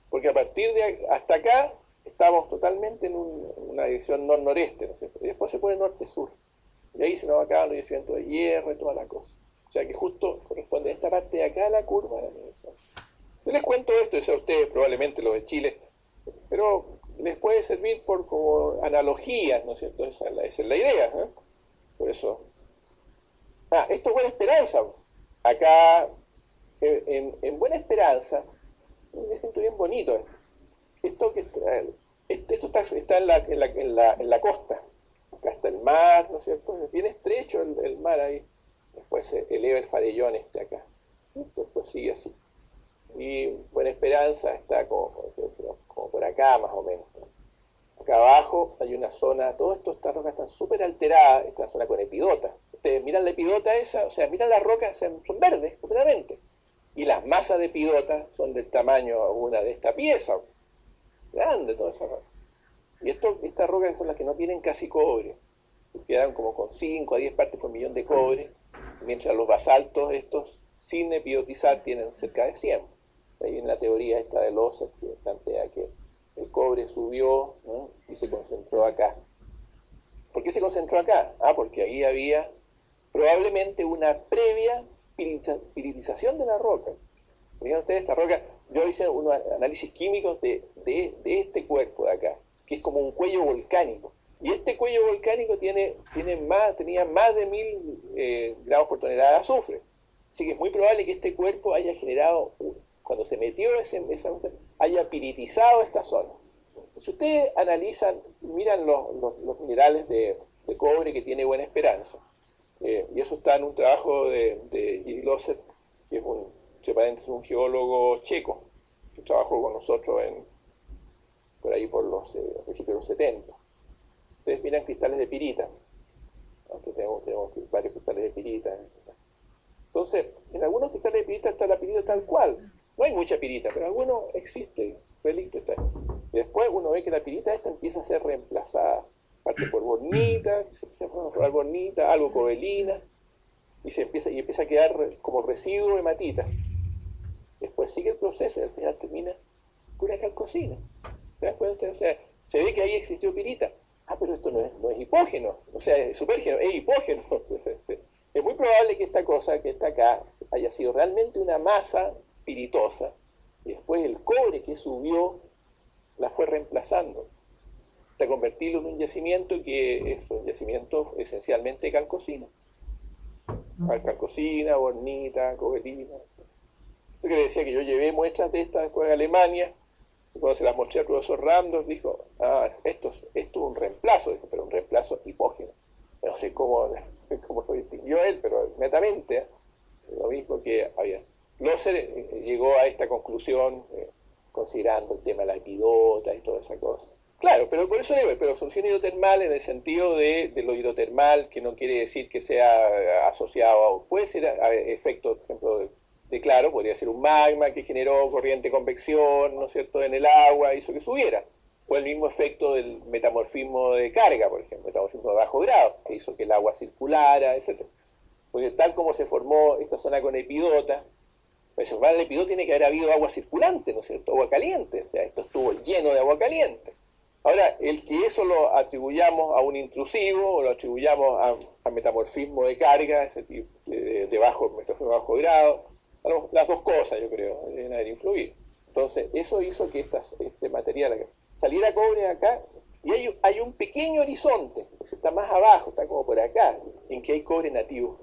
Porque a partir de hasta acá estamos totalmente en una dirección nor-noreste, ¿no es cierto? Y después se pone norte-sur. Y ahí se nos acaban los yacimientos de hierro y toda la cosa. O sea que justo corresponde a esta parte de acá la curva de la medición. Yo les cuento esto, eso a ustedes probablemente los de Chile, pero les puede servir como analogía, ¿no es cierto? Esa es la idea, ¿eh? Por eso. Esto es Buena Esperanza. Acá, en Buena Esperanza, me siento bien bonito esto. Esto está en la costa. Acá está el mar, ¿no es cierto? Es bien estrecho el mar ahí. Después se eleva el farellón acá. Después sigue así. Y Buena Esperanza está como por acá más o menos. Acá abajo hay una zona, todas estas rocas están súper alteradas, esta zona con epidota. Ustedes miran la epidota esa, o sea, miran las rocas, son verdes completamente. Y las masas de epidota son del tamaño alguna de esta pieza. Grande toda esa roca. Y estas rocas son las que no tienen casi cobre. Quedan como con 5 a 10 partes por millón de cobre, mientras los basaltos estos, sin epidotizar, tienen cerca de 100. Ahí en la teoría esta de Loser que plantea que el cobre subió, ¿no?, y se concentró acá. ¿Por qué se concentró acá? Porque ahí había probablemente una previa piritización de la roca. Miren ustedes esta roca, yo hice unos análisis químicos de este cuerpo de acá, que es como un cuello volcánico. Y este cuello volcánico tenía más de 1000 gramos por tonelada de azufre. Así que es muy probable que este cuerpo haya generado, cuando se metió haya piritizado esta zona. Si ustedes analizan, miran los minerales de cobre que tiene Buena Esperanza, y eso está en un trabajo de Jiří Loser, que es un geólogo checo, que trabajó con nosotros por ahí por los principios de los 70. Ustedes miran cristales de pirita. Aquí tenemos varios cristales de pirita. Entonces, en algunos cristales de pirita está la pirita tal cual. No hay mucha pirita, pero algunos existe, relicto está ahí. Y después uno ve que la pirita esta empieza a ser reemplazada. Parte por bornita, se empieza a formar bornita, algo cobalina, y empieza a quedar como residuo de hematita. Después sigue el proceso y al final termina pura calcosina. ¿Se dan cuenta? O sea, se ve que ahí existió pirita. Pero esto no es hipógeno, o sea, es supergeno, es hipógeno. Es muy probable que esta cosa que está acá haya sido realmente una masa piritosa, y después el cobre que subió la fue reemplazando hasta convertirlo en un yacimiento que es un yacimiento esencialmente calcosina. Calcosina, bornita, cobalina. Esto que le decía que yo llevé muestras de estas después a Alemania. Y cuando se las mostré al profesor Ramdos, dijo, esto es un reemplazo, dijo, pero un reemplazo hipógeno. No sé cómo lo distinguió él, pero netamente, lo mismo que había. Loser llegó a esta conclusión considerando el tema de la epidota y toda esa cosa. Claro, pero por eso digo, pero solución hidrotermal en el sentido de lo hidrotermal, que no quiere decir que sea asociado, puede ser a efecto, por ejemplo, claro, podría ser un magma que generó corriente de convección, ¿no es cierto?, en el agua, hizo que subiera. O el mismo efecto del metamorfismo de carga, por ejemplo, metamorfismo de bajo grado, que hizo que el agua circulara, etc. Porque tal como se formó esta zona con epidota, para formar el epidota tiene que haber habido agua circulante, ¿no es cierto?, agua caliente, o sea, esto estuvo lleno de agua caliente. Ahora, el que eso lo atribuyamos a un intrusivo, o lo atribuyamos a metamorfismo de carga, ese tipo de bajo grado, las dos cosas, yo creo, deben haber influido. Entonces, eso hizo que este material saliera cobre acá, y hay un pequeño horizonte, que está más abajo, está como por acá, en que hay cobre nativo.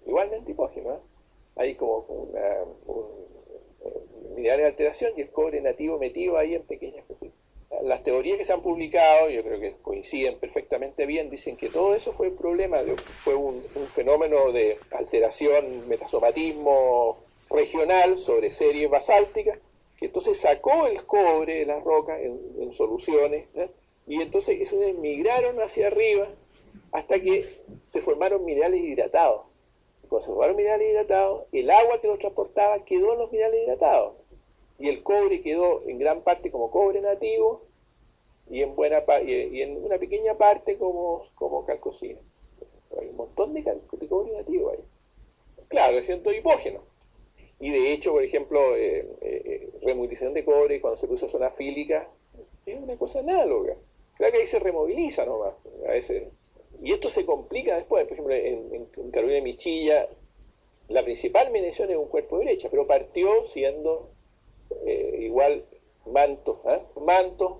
Igualmente hipógeno, ¿eh? Hay como un mineral de alteración y el cobre nativo metido ahí en pequeñas cositas. las teorías que se han publicado, yo creo que coinciden perfectamente bien, dicen que todo eso fue un problema, fue un fenómeno de alteración, metasomatismo regional sobre series basálticas, que entonces sacó el cobre de las rocas en soluciones, ¿eh? Y entonces esos migraron hacia arriba hasta que se formaron minerales hidratados. Y cuando se formaron minerales hidratados, el agua que los transportaba quedó en los minerales hidratados. Y el cobre quedó en gran parte como cobre nativo y en una pequeña parte como calcosina. Hay un montón de cobre nativo ahí. Claro, es cierto, hipógeno. Y de hecho, por ejemplo, removilización de cobre cuando se produce zona fílica es una cosa análoga. Claro que ahí se removiliza nomás. A veces. Y esto se complica después. Por ejemplo, en Carolina de Michilla, la principal medición es un cuerpo de brecha, pero partió siendo igual mantos. Mantos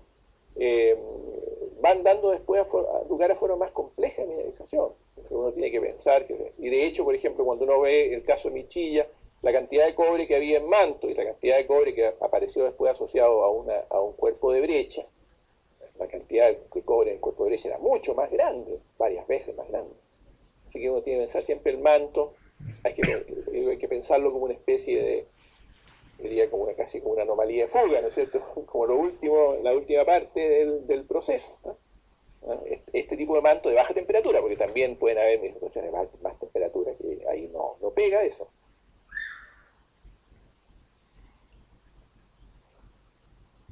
van dando después a lugar a forma más compleja de mineralización. Entonces uno tiene que pensar y de hecho, por ejemplo, cuando uno ve el caso de Michilla, la cantidad de cobre que había en manto y la cantidad de cobre que apareció después asociado a un cuerpo de brecha, la cantidad de cobre en el cuerpo de brecha era mucho más grande, varias veces más grande. Así que uno tiene que pensar siempre el manto, hay que pensarlo como una especie de, diría casi como una anomalía de fuga, ¿no es cierto? Como lo último, la última parte del proceso, ¿no? Este tipo de manto de baja temperatura, porque también pueden haber cuestiones de más temperatura, que ahí no pega eso.